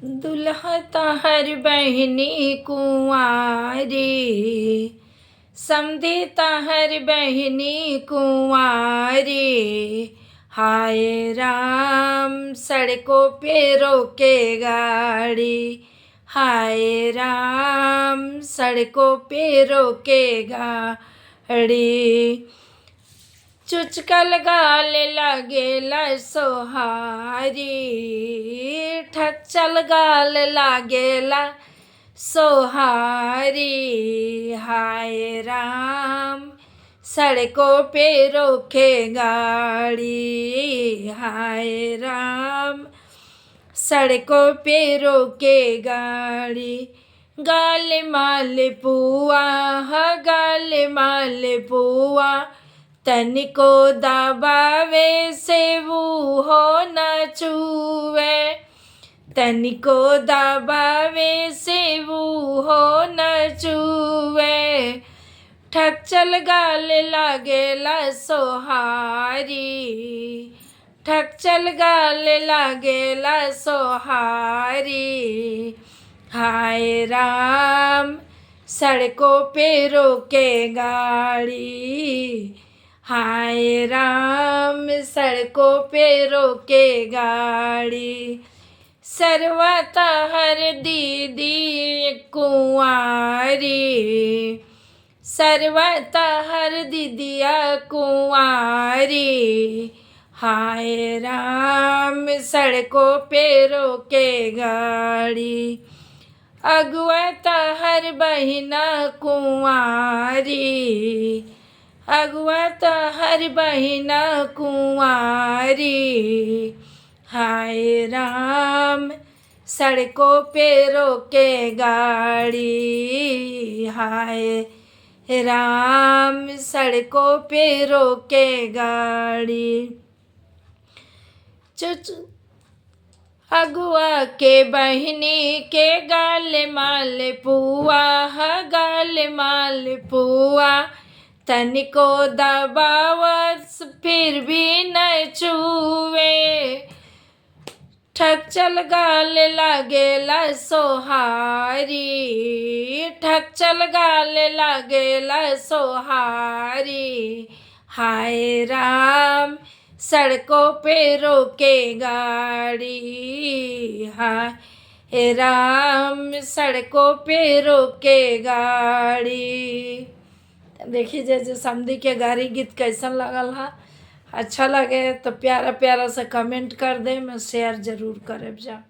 दुल्हा तहर बहिनी कुंवारी, समधी तहर बहिनी कुंवारी। हाय राम सड़कों पे रोके गाड़ी, हाय राम सड़कों पे रोके गाड़ी। चुचकल गाल लागेला सोहारी, ठच्चल गाल लागेला सोहारी। हाय राम सड़कों पे रोके गाड़ी, हाय राम सड़कों पे रोके गाड़ी। गाल माल पुआ गाल माल पुआ, तनिको दबावे से वो हो न छुए, तनिको दबावे से वो हो न छुए। ठक्चल गाल लागेला सोहारी, ठक्चल गाल लागेला सोहारी। हाय राम सड़कों पे रोके गाड़ी, हाय राम सड़कों पे रोके गाड़ी। सरवा तहर दीदी कुंवारी, सरवा तहर दीदिया कुंवारी। हाय राम सड़कों पे रोके गाड़ी। अगुआ तहर बहिना कुंवारी, अगुआ तहर बहिना कुंवारी। हाय राम सड़कों पे रोके गाड़ी, हाय राम सड़कों पे रोके गाड़ी। अगुआ के बहिनी के गाल माल पुआ, गाल माल पुआ। तनिको दबावस फिर भी न छुए, ठक्चल गाल लागेला सोहारी, ठक्चल गाल लागेला सोहारी। हाय राम सड़कों पे रोके गाड़ी, हाय राम सड़कों पे रोके गाड़ी। देखिए जैसे समधी के गारी गीत कैसन लगल हा। अच्छा लगे तो प्यारा प्यारा से कमेंट कर दे, मैं शेयर जरूर करे जा।